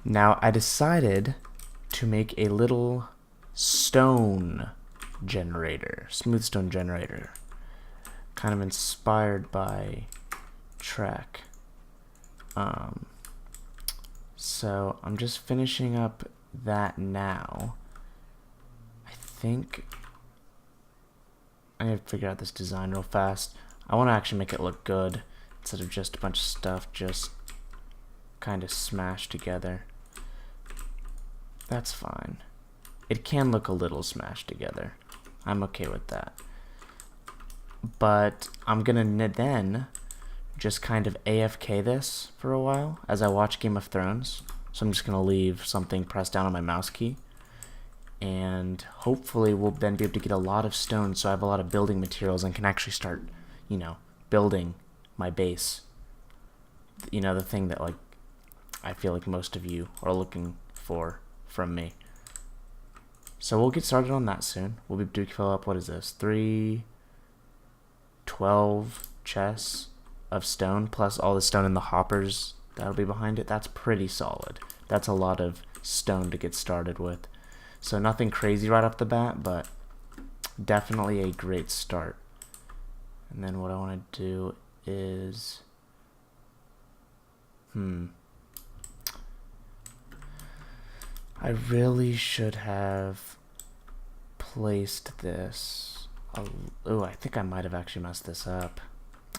Now I decided to make a little stone generator, smooth stone generator, kind of inspired by Trek. So I'm just finishing up that now. I think I need to figure out this design real fast. I want to actually make it look good instead of just a bunch of stuff just kind of smashed together. That's fine. It can look a little smashed together. I'm okay with that. But I'm gonna then just kind of AFK this for a while as I watch Game of Thrones. So I'm just gonna leave something pressed down on my mouse key, and hopefully we'll then be able to get a lot of stone so I have a lot of building materials and can actually start, building my base. The thing that I feel like most of you are looking for from me. So we'll get started on that soon. We'll be able to fill up, what is this, 12 chests of stone plus all the stone in the hoppers that'll be behind it. That's pretty solid. That's a lot of stone to get started with. So nothing crazy right off the bat, but definitely a great start. And then what I want to do is I really should have placed this. Oh, I think I might have actually messed this up.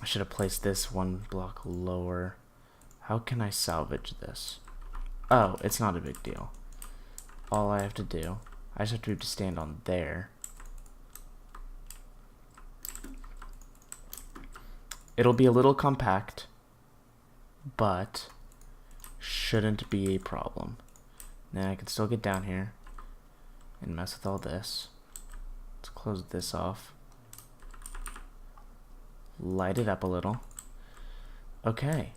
I should have placed this one block lower. How can I salvage this? Oh, it's not a big deal. All I have to do, I just have to stand on there. It'll be a little compact, but shouldn't be a problem. Then I can still get down here and mess with all this. Let's close this off. Light it up a little. Okay.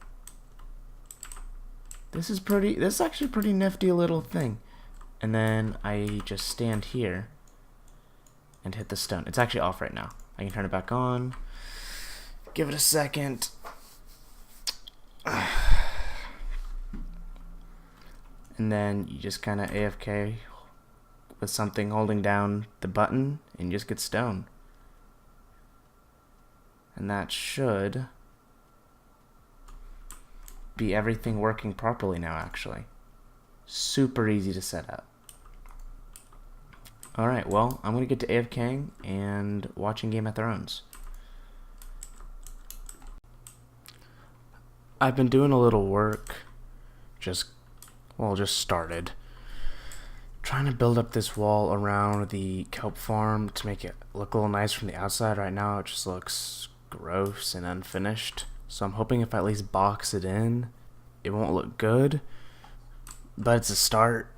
This is actually a pretty nifty little thing. And then I just stand here and hit the stone. It's actually off right now. I can turn it back on. Give it a second. And then you just kind of AFK with something holding down the button and you just get stone. And that should be everything working properly now, actually. Super easy to set up. Alright, well, I'm going to get to AFKing and watching Game of Thrones. I've been doing a little work, just started. Trying to build up this wall around the kelp farm to make it look a little nice from the outside. Right now it just looks gross and unfinished. So I'm hoping if I at least box it in, it won't look good. But it's a start.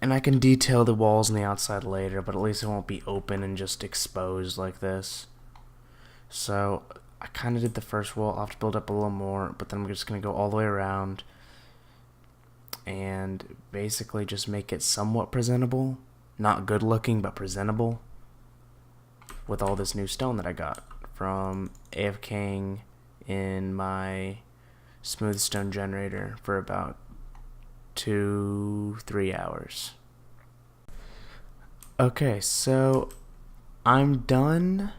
And I can detail the walls on the outside later, but at least it won't be open and just exposed like this. So I kind of did the first wall. I'll have to build up a little more, but then I'm just going to go all the way around and basically just make it somewhat presentable. Not good looking, but presentable. With all this new stone that I got from AFKing in my smooth stone generator for about 2-3 hours. Okay, so I'm done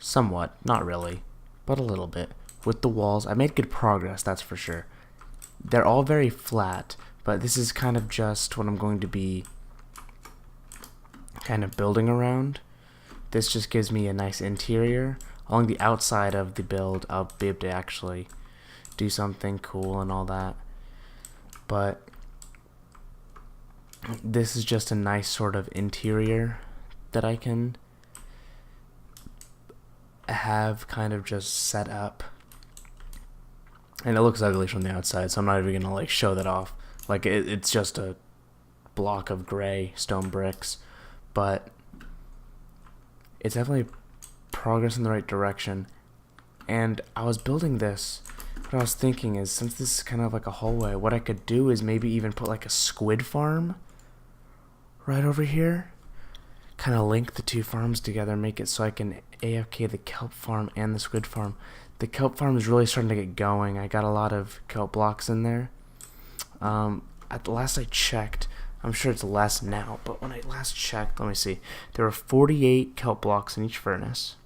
somewhat, not really, but a little bit with the walls. I made good progress, that's for sure. They're all very flat, but this is kind of just what I'm going to be kind of building around. This just gives me a nice interior. Along the outside of the build, I'll be able to actually do something cool and all that. But this is just a nice sort of interior that I can have kind of just set up. And it looks ugly from the outside, so I'm not even gonna show that off. It's just a block of gray stone bricks, but it's definitely progress in the right direction. And I was building this, what I was thinking is, since this is kind of like a hallway, what I could do is maybe even put a squid farm right over here. Kind of link the two farms together, make it so I can AFK the kelp farm and the squid farm. The kelp farm is really starting to get going. I got a lot of kelp blocks in there. At the last I checked, I'm sure it's less now, but when I last checked, let me see, there were 48 kelp blocks in each furnace.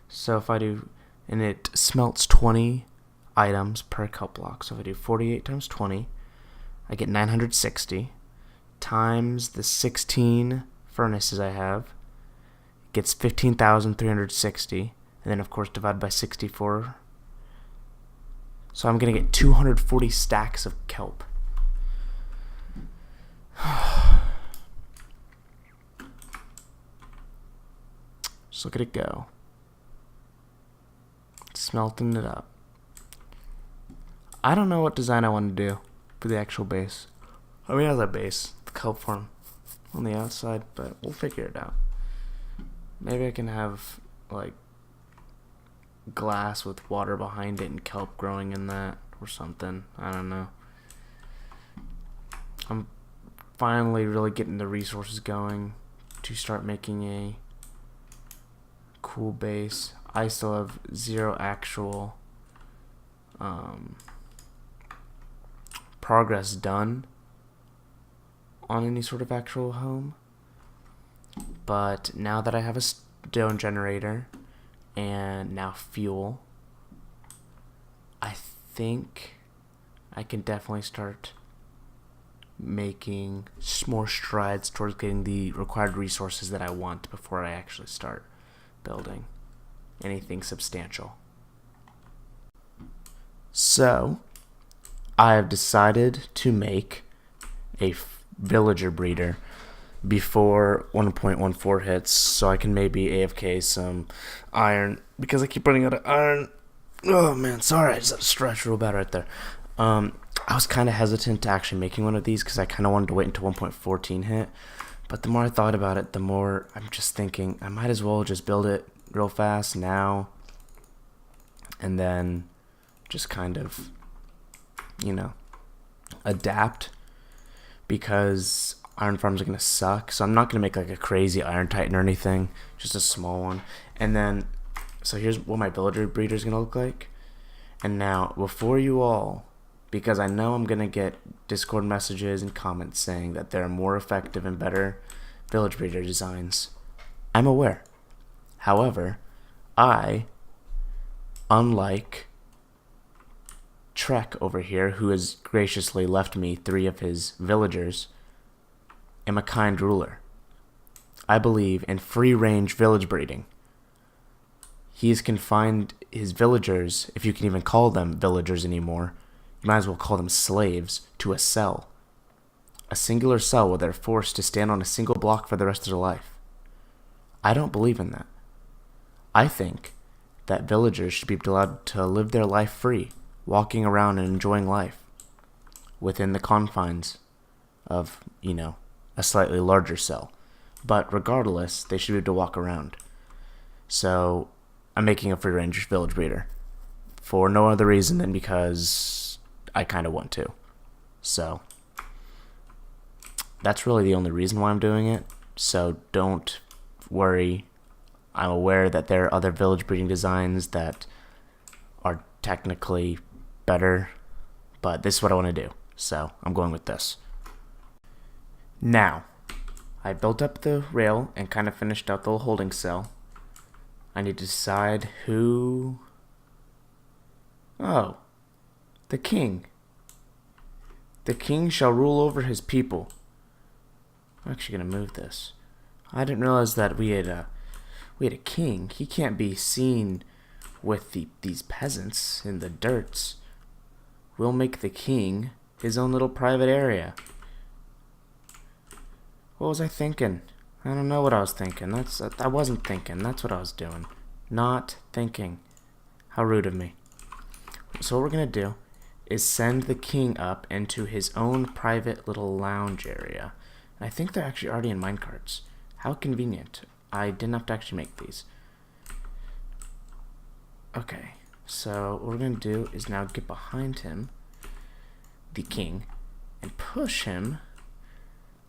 So if I do, and it smelts 20 items per kelp block. So if I do 48 times 20, I get 960 times the 16 furnaces I have, gets 15,360, and then of course divide by 64. So I'm gonna get 240 stacks of kelp. Just look at it go. Smelting it up. I don't know what design I want to do for the actual base. I mean, as a base, the kelp farm on the outside, but we'll figure it out. Maybe I can have like glass with water behind it and kelp growing in that or something. I don't know. I'm finally really getting the resources going to start making a cool base. I still have 0 actual progress done on any sort of actual home, but now that I have a stone generator and now fuel, I think I can definitely start making more strides towards getting the required resources that I want before I actually start building anything substantial. So I have decided to make a villager breeder before 1.14 hits, so I can maybe AFK some iron, because I keep running out of iron. Oh man, sorry, I just had to stretch real bad right there. I was kind of hesitant to actually making one of these because I kind of wanted to wait until 1.14 hit, but the more I thought about it, the more I'm just thinking I might as well just build it real fast now and then just kind of, you know, adapt, because iron farms are going to suck. So I'm not going to make like a crazy iron titan or anything, just a small one. And then, so here's what my villager breeder is going to look like. And now, before you all, because I know I'm going to get Discord messages and comments saying that there are more effective and better village breeder designs, I'm aware. However, I, unlike Trek over here, who has graciously left me 3 of his villagers, am a kind ruler. I believe in free-range village breeding. He has confined his villagers, if you can even call them villagers anymore, you might as well call them slaves, to a cell. A singular cell where they're forced to stand on a single block for the rest of their life. I don't believe in that. I think that villagers should be allowed to live their life free, walking around and enjoying life within the confines of, you know, a slightly larger cell. But regardless, they should be able to walk around. So I'm making a free-range village breeder for no other reason than because I kind of want to. So that's really the only reason why I'm doing it. So don't worry. I'm aware that there are other village breeding designs that are technically better, but this is what I want to do. So I'm going with this. Now, I built up the rail and kind of finished out the holding cell. I need to decide who... Oh, the king. The king shall rule over his people. I'm actually going to move this. I didn't realize that we had a king. He can't be seen with these peasants in the dirts. We'll make the king his own little private area. What was I thinking? I don't know what I was thinking. I wasn't thinking. That's what I was doing. Not thinking. How rude of me. So what we're going to do is send the king up into his own private little lounge area. And I think they're actually already in minecarts. How convenient. I didn't have to actually make these. Okay, so what we're going to do is now get behind him, the king, and push him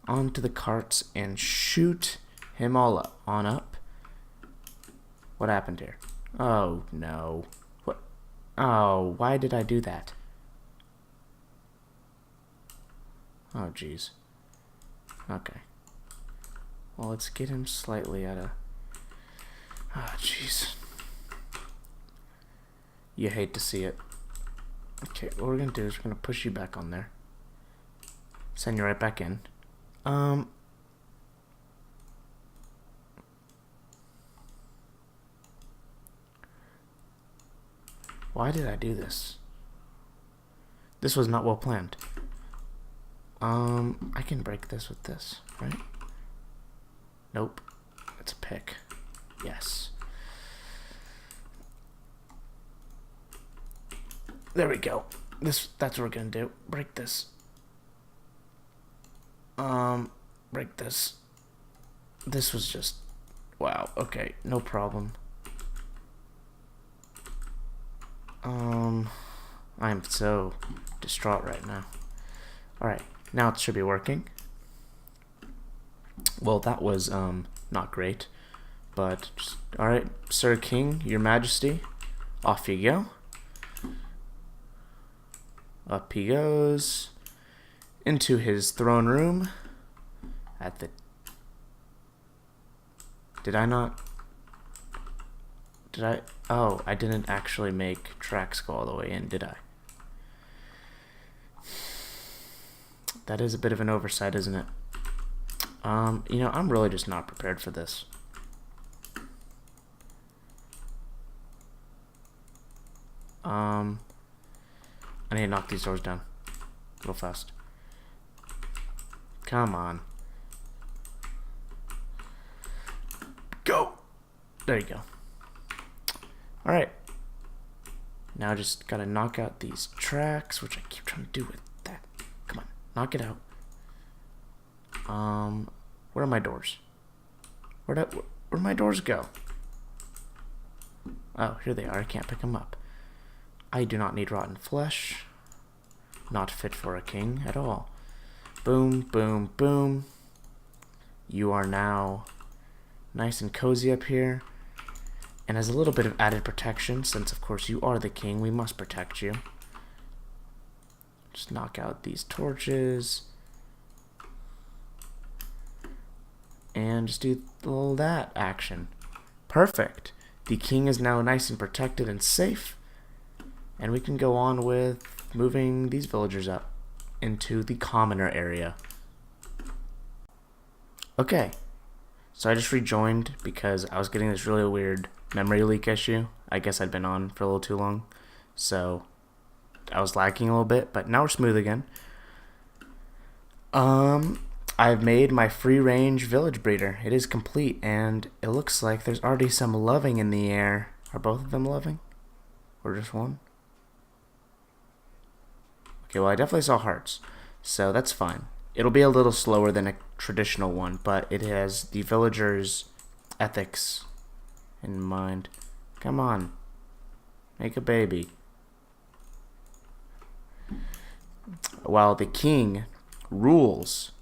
onto the carts and shoot him all up, on up. What happened here? Oh, no. What? Oh, why did I do that? Oh, jeez. Okay. Well, let's get him slightly at a... Ah, jeez. You hate to see it. Okay, what we're gonna do is we're gonna push you back on there. Send you right back in. Why did I do this? This was not well planned. I can break this with this, right? Nope. It's a pick. Yes. There we go. That's what we're gonna do. Break this. Break this. This was just... Wow, okay, no problem. I'm so distraught right now. Alright, now it should be working. Well, that was, not great. But, alright, Sir King, Your Majesty, off you go. Up he goes into his throne room at the... Did I not... Did I... Oh, I didn't actually make tracks go all the way in, did I? That is a bit of an oversight, isn't it? You know, I'm really just not prepared for this. I need to knock these doors down. Real fast. Come on. Go! There you go. Alright. Now I just gotta knock out these tracks, which I keep trying to do with that. Come on, knock it out. Where are my doors? Where'd my doors go? Oh, here they are. I can't pick them up. I do not need rotten flesh. Not fit for a king at all. Boom, boom, boom. You are now nice and cozy up here. And as a little bit of added protection, since of course you are the king, we must protect you. Just knock out these torches. And just do all that action. Perfect. The king is now nice and protected and safe. And we can go on with moving these villagers up into the commoner area. Okay. So I just rejoined because I was getting this really weird memory leak issue. I guess I'd been on for a little too long. So I was lagging a little bit, but now we're smooth again. I've made my free-range village breeder. It is complete, and it looks like there's already some loving in the air. Are both of them loving? Or just one? Okay, well, I definitely saw hearts, so that's fine. It'll be a little slower than a traditional one, but it has the villagers' ethics in mind. Come on. Make a baby. While the king rules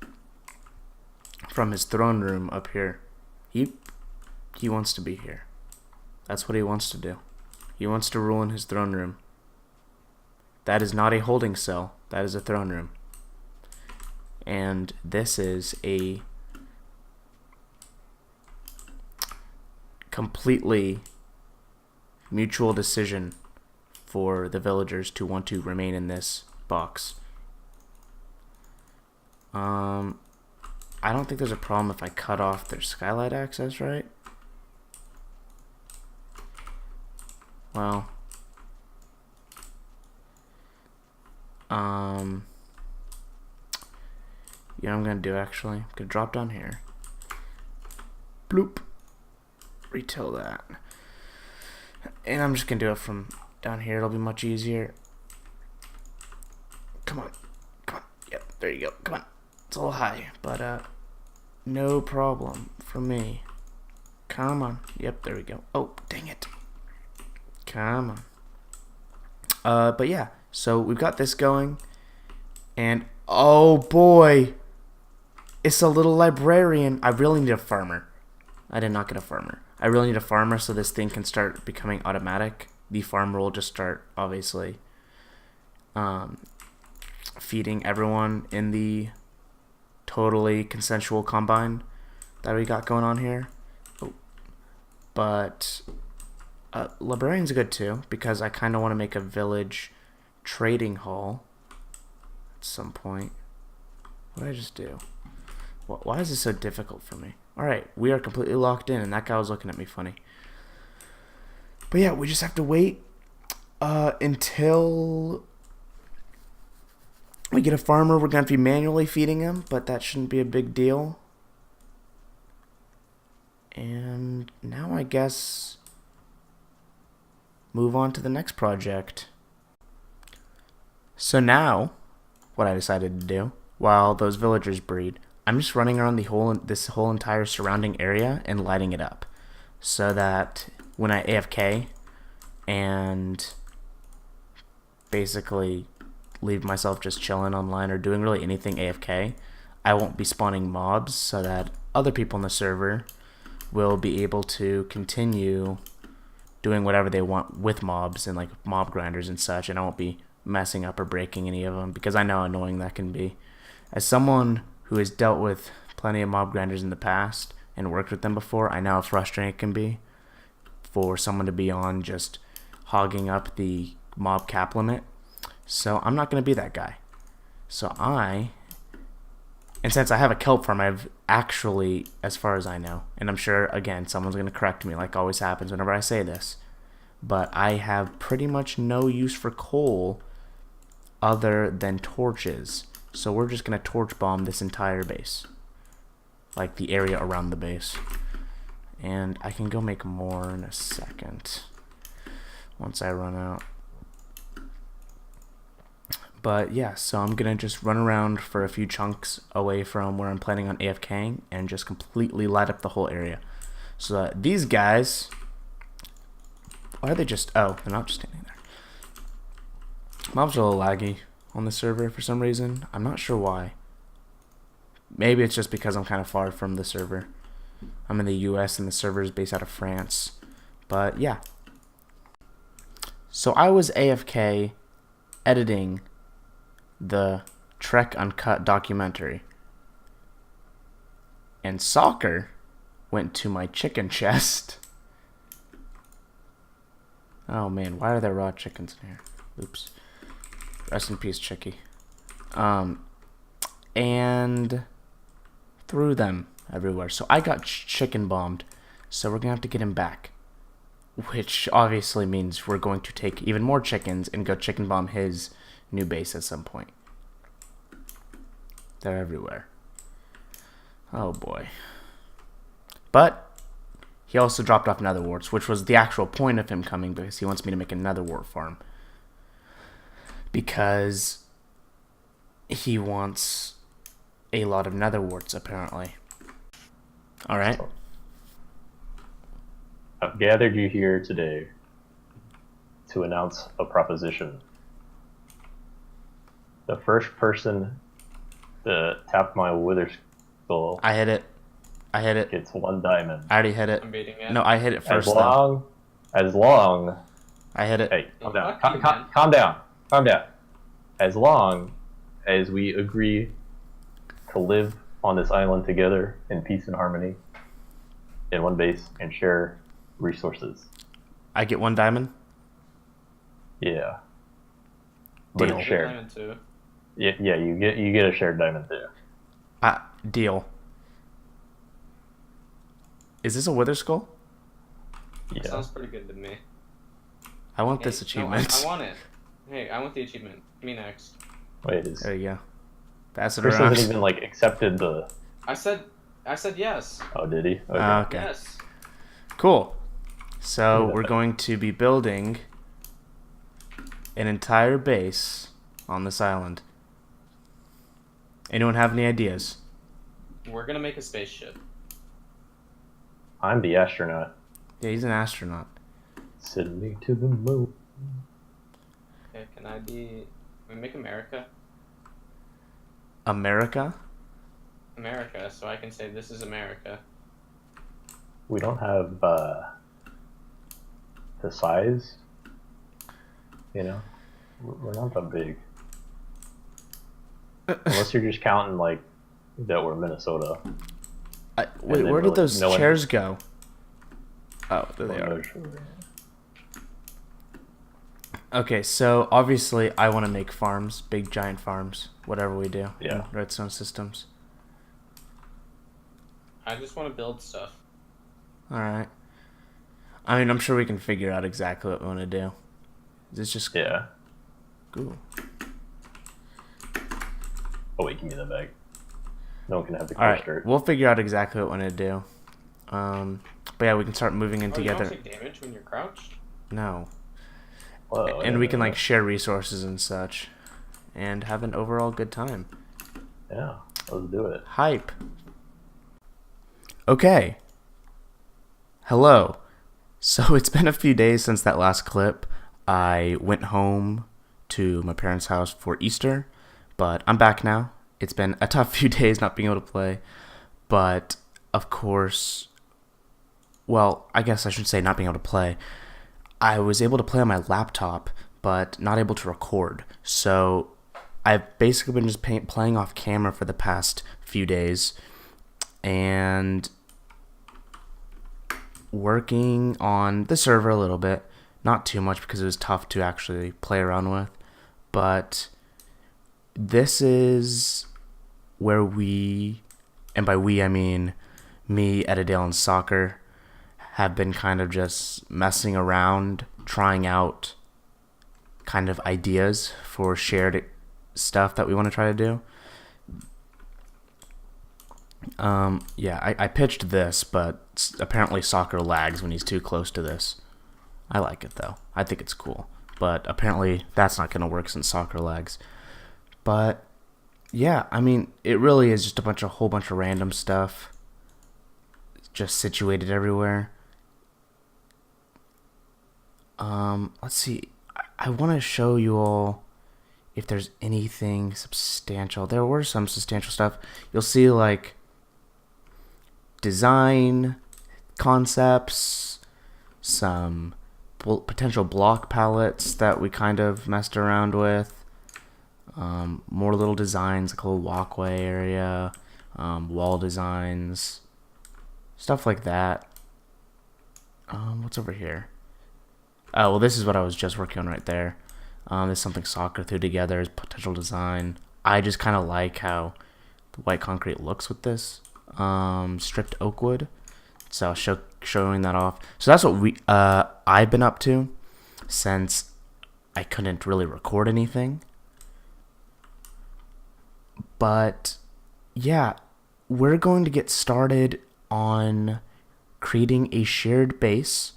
from his throne room up here. He wants to be here. That's what he wants to do. He wants to rule in his throne room. That is not a holding cell. That is a throne room. And this is a completely mutual decision for the villagers to want to remain in this box. I don't think there's a problem if I cut off their skylight access, right? Well, you know what I'm gonna do actually? I'm gonna drop down here. Bloop. Retell that. And I'm just gonna do it from down here. It'll be much easier. Come on. Come on. Yep, there you go. Come on. It's a little high, but no problem for me. Come on. Yep, there we go. Oh, dang it. Come on. But yeah, so we've got this going. And oh boy, it's a little librarian. I really need a farmer. I did not get a farmer. I really need a farmer so this thing can start becoming automatic. The farmer will just start, obviously, feeding everyone in the totally consensual combine that we got going on here. Oh. But librarian's good too, because I kind of want to make a village trading hall at some point. What did I just do? Why is this so difficult for me? Alright, we are completely locked in, and that guy was looking at me funny. But yeah, we just have to wait until we get a farmer. We're going to be manually feeding him, but that shouldn't be a big deal. And now I guess move on to the next project. So now, what I decided to do, while those villagers breed, I'm just running around this whole entire surrounding area and lighting it up, so that when I AFK and basically leave myself just chilling online or doing really anything AFK, I won't be spawning mobs, so that other people in the server will be able to continue doing whatever they want with mobs and like mob grinders and such, and I won't be messing up or breaking any of them, because I know how annoying that can be. As someone who has dealt with plenty of mob grinders in the past and worked with them before, I know how frustrating it can be for someone to be on just hogging up the mob cap limit. So I'm not going to be that guy. And since I have a kelp farm, I've actually, as far as I know, and I'm sure, again, someone's going to correct me like always happens whenever I say this, but I have pretty much no use for coal other than torches. So we're just going to torch bomb this entire base, like the area around the base. And I can go make more in a second once I run out. But yeah, so I'm going to just run around for a few chunks away from where I'm planning on AFKing and just completely light up the whole area. So that these guys, why are they just, oh, they're not just standing there. Mobs are a little laggy on the server for some reason. I'm not sure why. Maybe it's just because I'm kind of far from the server. I'm in the US and the server is based out of France. But yeah. So I was AFK editing the Trek Uncut documentary, and Soccer went to my chicken chest. Oh man, why are there raw chickens in here? Oops. Rest in peace, Chicky. And threw them everywhere. So I got chicken bombed. So we're gonna have to get him back, which obviously means we're going to take even more chickens and go chicken bomb his new base at some point. They're everywhere. Oh boy. But he also dropped off nether warts, which was the actual point of him coming, because he wants me to make another wart farm. Because he wants a lot of nether warts, apparently. Alright. I've gathered you here today to announce a proposition. The first person to tap my wither skull, I hit it. gets 1 diamond. I already hit it. I'm beating it. No, I hit it first, As long I hit it. hey, calm down. Fuck you, man. Calm down. As long as we agree to live on this island together in peace and harmony, in one base, and share resources. I get 1 diamond? Yeah. But Deal. it's shared. Diamond too. Yeah, you get a shared diamond too. Deal. Is this a wither skull? Yeah. Sounds pretty good to me. I want Hey, this achievement. No, I want it. Hey, I want the achievement. Me next. Wait, is There you go. Pass it Chris around. hasn't even like accepted the. I said yes. Oh, did he? Okay. Okay. Yes. Cool. So Yeah. we're going to be building an entire base on this island. Anyone have any ideas? We're gonna make a spaceship. I'm the astronaut. Yeah, he's an astronaut. Send me to the moon. Okay, can I be? Can we make America? America? America, so I can say this is America. We don't have the size. You know, we're not that big. Unless you're just counting like that we're Minnesota. Wait, then where did those no one- chairs go? Oh, there they No, are. sure. Okay, so obviously I want to make farms, big giant farms, whatever we do Yeah. in redstone systems. I just want to build stuff. All right. I mean, I'm sure we can figure out exactly what we want to do. It's just Yeah. Ooh. Oh wait, give me that bag. No one can have the All right, shirt. we'll figure out exactly what we want to do. But yeah, we can start moving in Oh, together. you don't take damage when you're crouched? No, Whoa, and we can like share resources and such, and have an overall good time. Yeah, let's do it. Hype. Okay. Hello. So it's been a few days since that last clip. I went home to my parents' house for Easter, but I'm back now. It's been a tough few days not being able to play, but of course, well, I guess I should say not being able to play. I was able to play on my laptop, but not able to record. So I've basically been just playing off camera for the past few days, and working on the server a little bit. Not too much because it was tough to actually play around with. But this is where we, and by we I mean me, Edidale, and Soccer, have been kind of just messing around, trying out kind of ideas for shared stuff that we want to try to do. I pitched this, but apparently Soccer lags when he's too close to this. I like it though. I think it's cool. But apparently that's not going to work since Soccer lags. But yeah, I mean, it really is just a whole bunch of random stuff just situated everywhere. Let's see. I want to show you all if there's anything substantial. There were some substantial stuff. You'll see like design concepts, some potential block palettes that we kind of messed around with, more little designs like a little walkway area, wall designs, stuff like that. What's over here? Oh, well, this is what I was just working on right there. There's something Soccer threw together as potential design. I just kind of like how the white concrete looks with this. Stripped oak wood. So showing that off. So that's what I've been up to since I couldn't really record anything. But yeah, we're going to get started on creating a shared base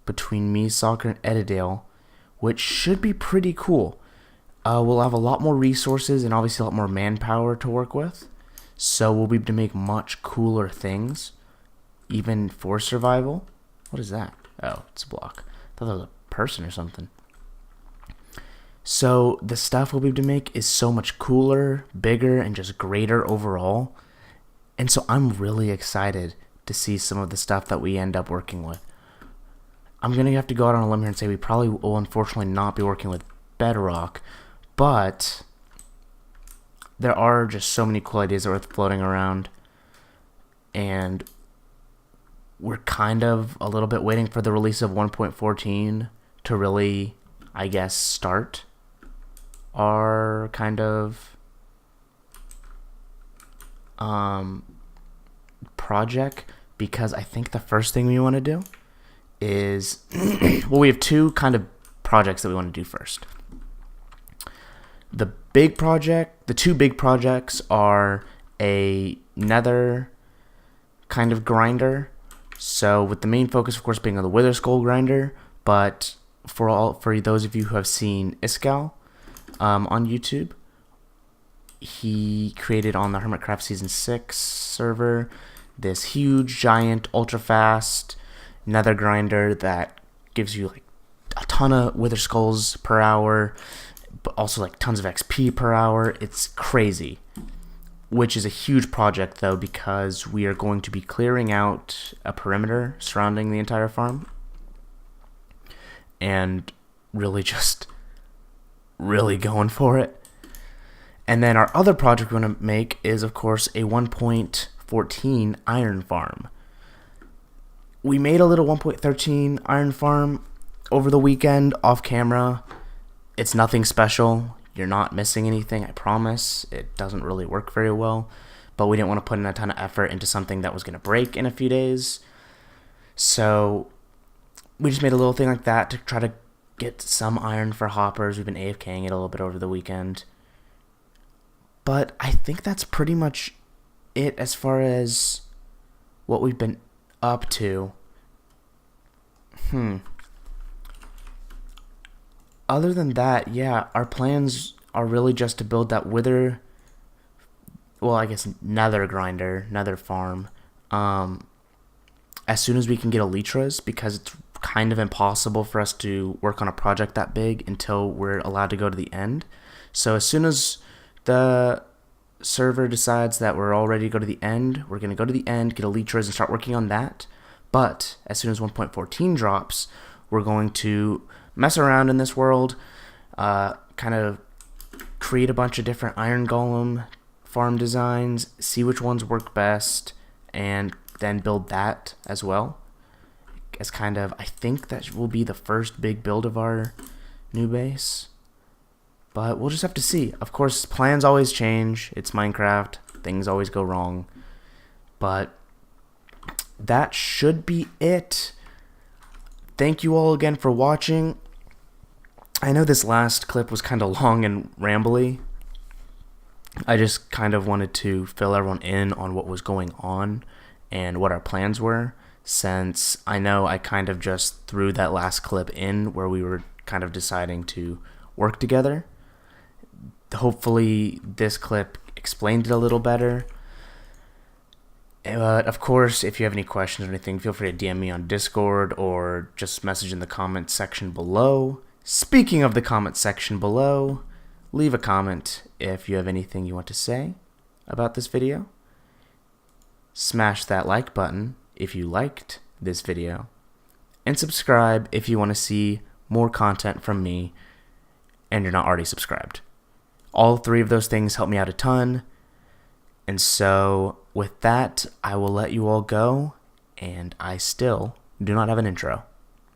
between me, Soccer, and Edidale, which should be pretty cool. We'll have a lot more resources and obviously a lot more manpower to work with. So we'll be able to make much cooler things, even for survival. What is that? Oh, it's a block. I thought that was a person or something. So the stuff we'll be able to make is so much cooler, bigger, and just greater overall. And so I'm really excited to see some of the stuff that we end up working with. I'm going to have to go out on a limb here and say we probably will unfortunately not be working with bedrock, but there are just so many cool ideas that are floating around, and we're kind of a little bit waiting for the release of 1.14 to really, I guess, start our kind of project, because I think the first thing we want to do is well, we have two kind of projects that we want to do first. The two big projects are a nether kind of grinder. So with the main focus, of course, being on the Wither Skull grinder, but for those of you who have seen Iskal on YouTube, he created on the HermitCraft Season 6 server this huge, giant, ultra-fast nether grinder that gives you like a ton of Wither Skulls per hour, but also like tons of XP per hour. It's crazy. Which is a huge project though, because we are going to be clearing out a perimeter surrounding the entire farm. And really just really going for it. And then our other project we're going to make is, of course, a 1.14 iron farm. We made a little 1.13 iron farm over the weekend off camera. It's nothing special. You're not missing anything, I promise. It doesn't really work very well. But we didn't want to put in a ton of effort into something that was going to break in a few days. So we just made a little thing like that to try to get some iron for hoppers. We've been AFKing it a little bit over the weekend. But I think that's pretty much it as far as what we've been up to. Other than that, yeah, our plans are really just to build that nether farm, as soon as we can get elytras, because it's kind of impossible for us to work on a project that big until we're allowed to go to the end. So as soon as the server decides that we're all ready to go to the end, we're going to go to the end, get elytras, and start working on that. But as soon as 1.14 drops, we're going to mess around in this world, kind of create a bunch of different iron golem farm designs, see which ones work best, and then build that as well. As kind of, I think that will be the first big build of our new base. But we'll just have to see. Of course, plans always change. It's Minecraft. Things always go wrong. But that should be it. Thank you all again for watching. I know this last clip was kind of long and rambly. I just kind of wanted to fill everyone in on what was going on and what our plans were, since I know I kind of just threw that last clip in where we were kind of deciding to work together. Hopefully this clip explained it a little better. But of course, if you have any questions or anything, feel free to DM me on Discord or just message in the comments section below. Speaking of the comment section below, leave a comment if you have anything you want to say about this video. Smash that like button if you liked this video. And subscribe if you want to see more content from me and you're not already subscribed. All three of those things help me out a ton. And so with that, I will let you all go, and I still do not have an intro.